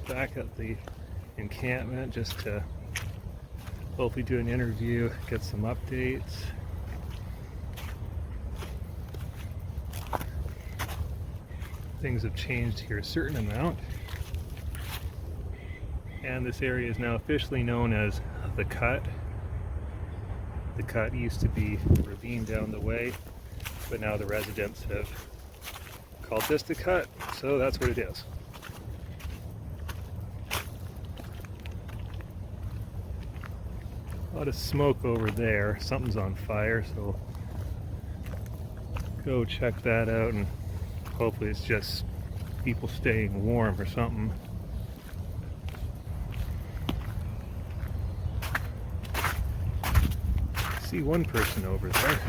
back at the encampment just to hopefully do an interview, get some updates. Things have changed here a certain amount, and this area is now officially known as the Cut. The Cut used to be a ravine down the way, but now the residents have called this the Cut, so that's what it is. A lot of smoke over there. Something's on fire, so go check that out, and hopefully it's just people staying warm or something. I see one person over there.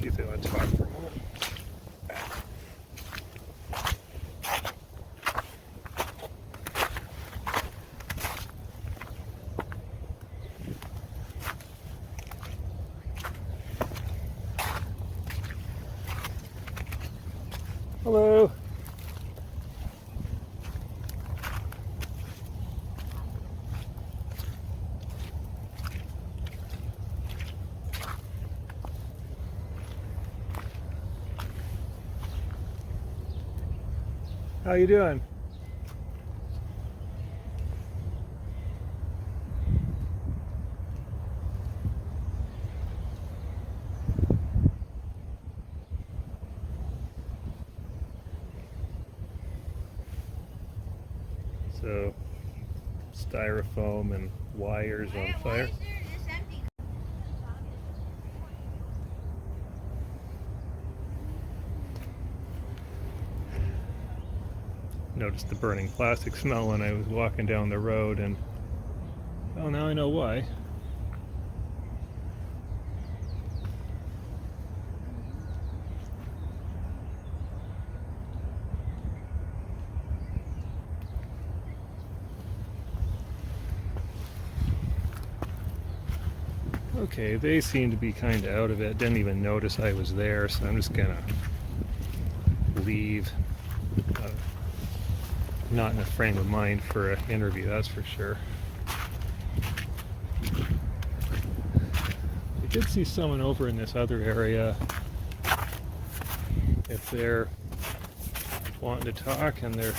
See if they want to talk for a moment. Hello. How you doing? So, styrofoam and wires on fire. Noticed the burning plastic smell when I was walking down the road, and oh, now I know why. Okay, they seem to be kind of out of it. Didn't even notice I was there, so I'm just gonna leave. Not in a frame of mind for an interview, that's for sure. I did see someone over in this other area. If they're wanting to talk and they're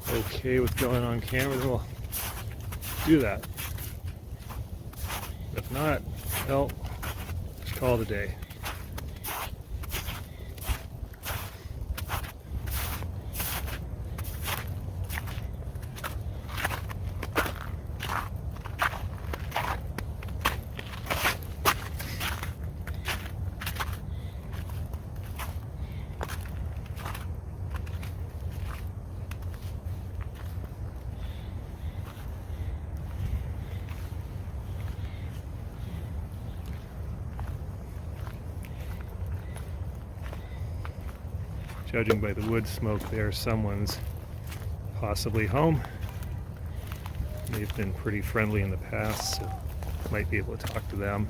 okay with going on camera, then we'll do that. If not, well, just call it a day. Judging by the wood smoke there, someone's possibly home. They've been pretty friendly in the past, so might be able to talk to them.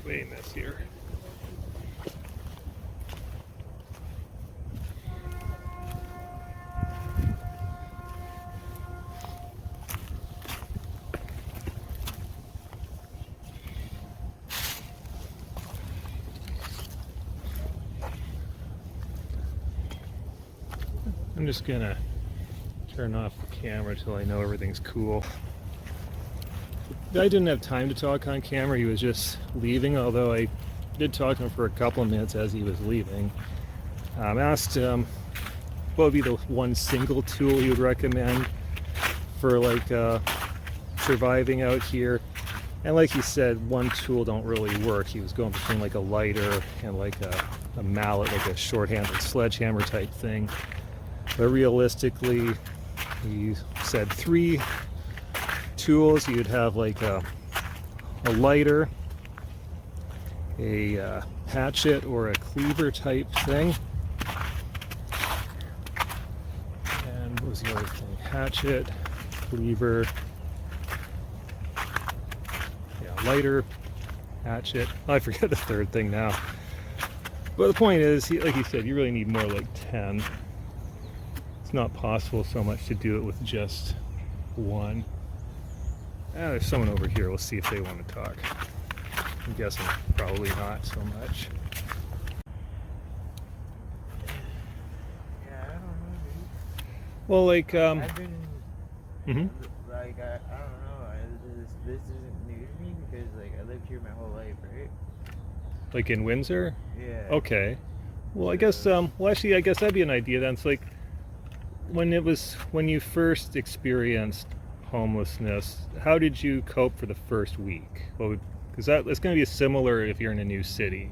Way messier. I'm just gonna turn off the camera till I know everything's cool. I didn't have time to talk on camera. He was just leaving, although I did talk to him for a couple of minutes as he was leaving. Asked him what would be the one single tool he would recommend for like surviving out here. And like he said, one tool don't really work. He was going between like a lighter and like a mallet, like a short-handled sledgehammer type thing. But realistically, he said 3 tools. You'd have like a lighter, a hatchet or a cleaver type thing. And what was the other thing? Hatchet, cleaver, yeah, lighter, hatchet. Oh, I forget the third thing now. But the point is, like you said, you really need more like 10. It's not possible so much to do it with just one. There's someone over here. We'll see if they want to talk. I'm guessing probably not so much. Yeah, I don't know, dude. Well, like, I've been, mhm. like, I don't know. This isn't new to me because, like, I lived here my whole life, right? Like in Windsor? Yeah. Okay. Well, I guess, well, actually, I guess that'd be an idea then. It's like, when you first experienced homelessness, how did you cope for the first week? Well, because it's going to be similar if you're in a new city.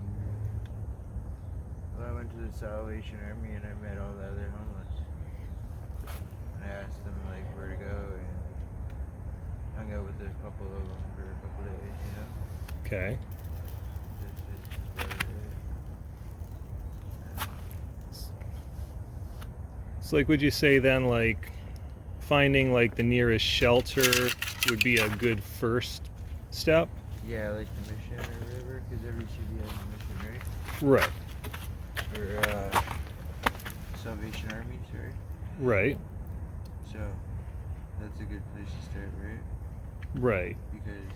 Well, I went to the Salvation Army and I met all the other homeless. And I asked them, like, where to go and hung out with a couple of them for a couple of days, you know? Okay. This is what it is. So, like, would you say then, like, finding like the nearest shelter would be a good first step? Yeah, like the mission or whatever, because every city has a mission, Right. right? Or Salvation Army, sorry. Right. So that's a good place to start, right? Right. Because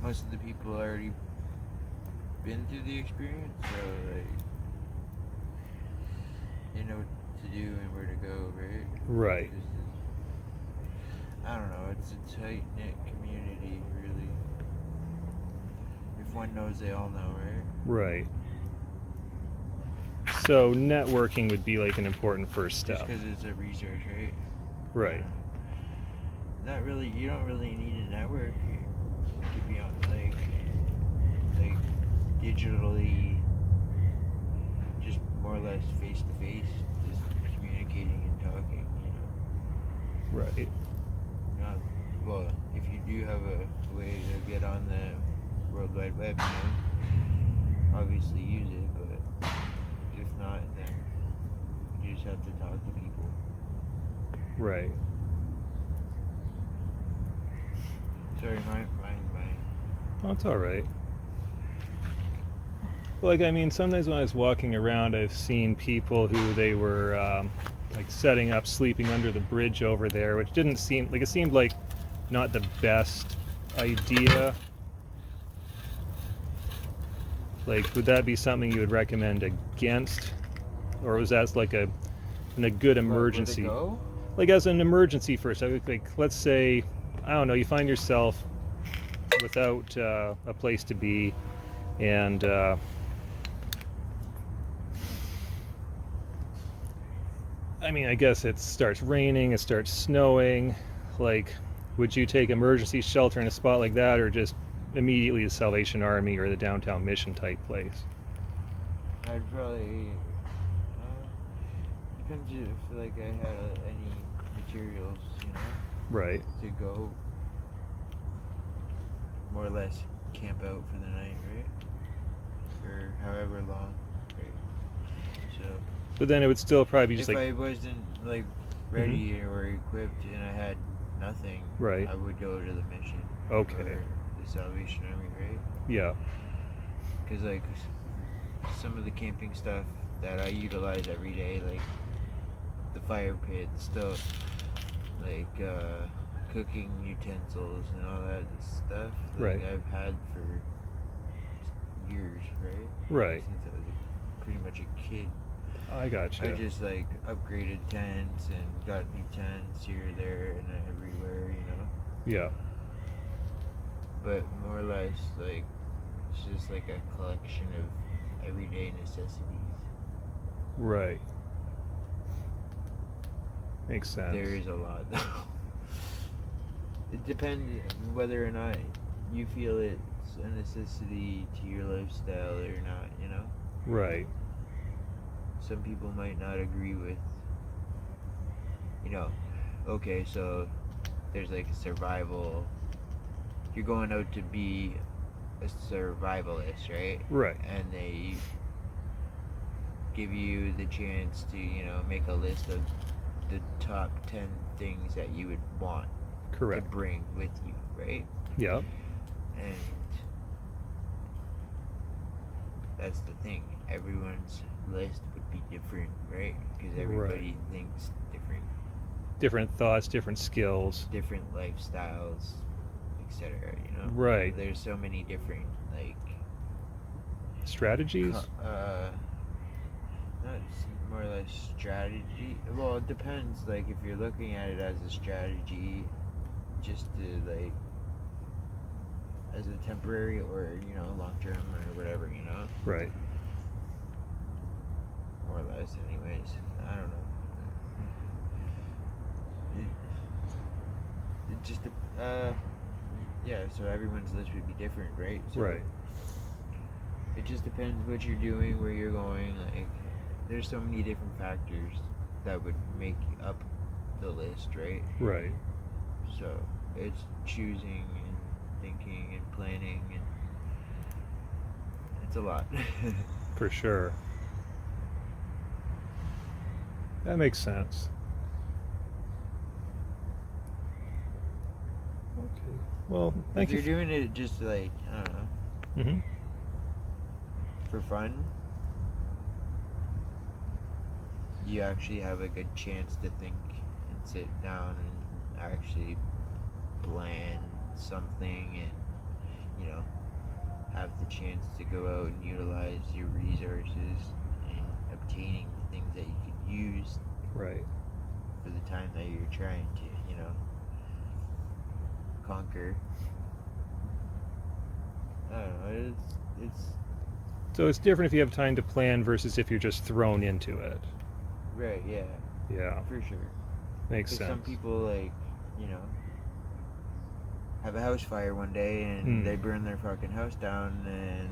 most of the people already been through the experience, so like they know what to do and where to go, right? Right. I don't know, it's a tight knit community, really. If one knows, they all know, right? Right. So networking would be like an important first Just step. because it's a resource, right? Right. Not really. You don't really need a network to be on like digitally, just more or less face to face, just communicating and talking. You know. Right. Not, well, if you do have a way to get on the World Wide Web, you know, obviously use it. But if not, then you just have to talk to people. Right. Sorry, my. Oh, it's all right. Like, I mean, sometimes when I was walking around, I've seen people who they were like setting up, sleeping under the bridge over there, which didn't seem like, it seemed like not the best idea. Like, would that be something you would recommend against, or was that like a good emergency? Where to go? Like as an emergency first, like let's say, I don't know, you find yourself without a place to be, and I mean, I guess it starts raining, it starts snowing. Like, would you take emergency shelter in a spot like that, or just immediately the Salvation Army or the downtown mission type place? I'd probably. Depends if like I had any materials, you know, Right. to go more or less camp out for the night, right? For however long, right? So. But then it would still probably be just if like, I wasn't like ready or equipped and I had nothing, right. I would go to the mission. Okay. Or the Salvation Army, right? Yeah. Because like some of the camping stuff that I utilize every day, like the fire pit, the stove, like cooking utensils and all that stuff, like Right. I've had for years, right? Right. Since I was pretty much a kid. I gotcha. I just like upgraded tents and got new tents here, there, and everywhere, you know. Yeah. But more or less, like it's just like a collection of everyday necessities. Right. Makes sense. There is a lot, though. It depends whether or not you feel it's a necessity to your lifestyle or not, you know. Right. Some people might not agree with, you know, okay, so there's like a survival, you're going out to be a survivalist, right? Right. And they give you the chance to, make a list of the top 10 things that you would want Correct. to bring with you, right? Yep. And that's the thing. Everyone's list would be different, right? Because everybody thinks different. Different thoughts, different skills. Different lifestyles, etc. Right. There's so many different Strategies? Not more or less strategy. Well, it depends. Like if you're looking at it as a strategy, just to as a temporary or long term or whatever, Right. more or less. Anyways, I don't know. It just yeah. So everyone's list would be different, right? So Right. it just depends what you're doing, where you're going. Like, there's so many different factors that would make up the list, right? Right. So it's choosing and thinking and planning, and it's a lot. For sure. That makes sense. Okay. Well, thank if you. you're doing it just I don't know, Mm-hmm. for fun, you actually have a good chance to think and sit down and actually plan something and have the chance to go out and utilize your resources and obtaining the things that you could use Right. for the time that you're trying to conquer. I don't know, it's So it's different if you have time to plan versus if you're just thrown into it. right, yeah, Yeah. for sure. Makes Because sense. some people have a house fire one day and they burn their fucking house down, and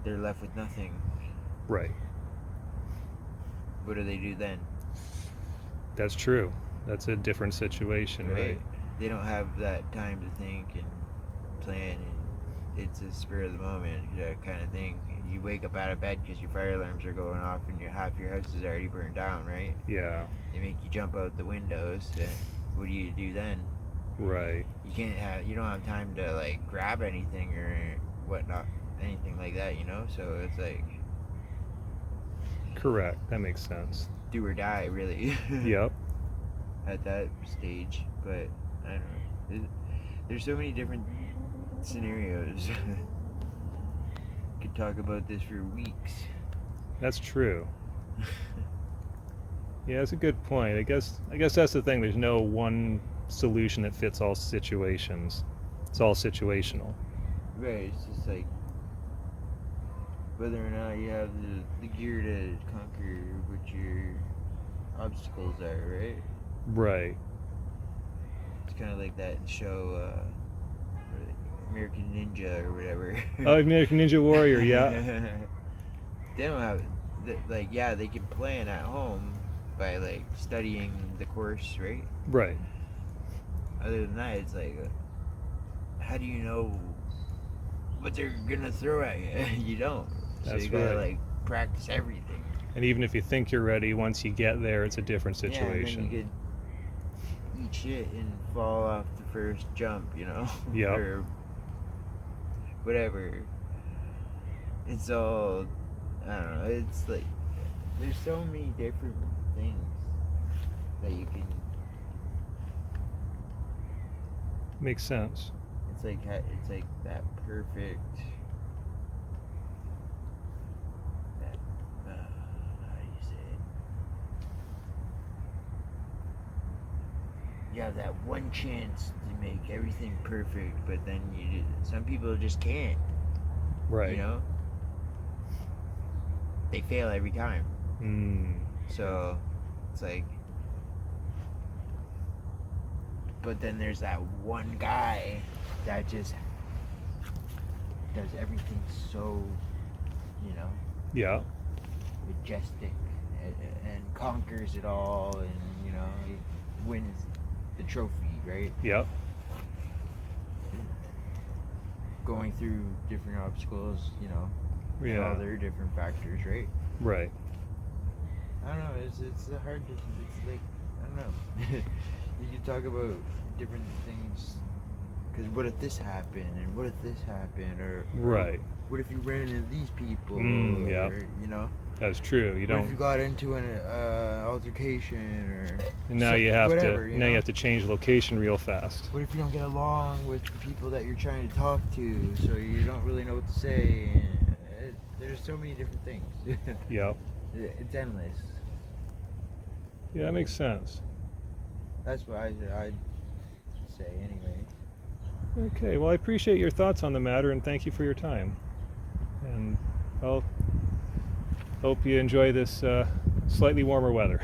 they're left with nothing. Right. What do they do then? That's true. That's a different situation, right? They don't have that time to think and plan, and it's a spur of the moment kind of thing. You wake up out of bed because your fire alarms are going off and half your house is already burned down, right? Yeah. They make you jump out the windows. And what do you do then? Right. You don't have time to grab anything or whatnot, anything like that, So it's Correct. That makes sense. do or die, really. Yep. At that stage, but I don't know. There's so many different scenarios. Could talk about this for weeks. That's true. Yeah, that's a good point. I guess that's the thing. There's no one solution that fits all situations. It's all situational. Right, it's just whether or not you have the gear to conquer what your obstacles are, right? Right. It's kind of like that show, American Ninja or whatever. Oh, American Ninja Warrior, yeah. They don't have, they can plan at home by studying the course, right? Right. Other than that, it's how do you know what they're gonna throw at you? You don't. So That's you gotta right. practice everything. And even if you think you're ready, once you get there, it's a different Yeah, and situation. then you could eat shit and fall off the first jump, Yep. or whatever. It's all, I don't know, it's there's so many different things that you can, Makes sense. it's like that perfect, that, how do you say it? You have that one chance to make everything perfect, but then some people just can't, Right. They fail every time. So it's but then there's that one guy that just does everything so, Yeah. majestic and conquers it all, and he wins the trophy, right? Yep. going through different obstacles, you know, and Yeah. all their different factors, right? Right. I don't know. It's a hard. It's like I don't know. You can talk about different things. Because what if this happened, and what if this happened, or Right. what if you ran into these people, Yeah. or, you know? That's true. You What if don't. you got into an altercation, or And now you have whatever, to. you Now know? you have to change location real fast. What if you don't get along with the people that you're trying to talk to, so you don't really know what to say? There's so many different things. Yep. It's endless. Yeah, that makes sense. That's what I'd say anyway. Okay. Well, I appreciate your thoughts on the matter, and thank you for your time. And I'll hope you enjoy this slightly warmer weather.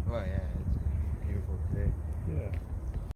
Well, yeah.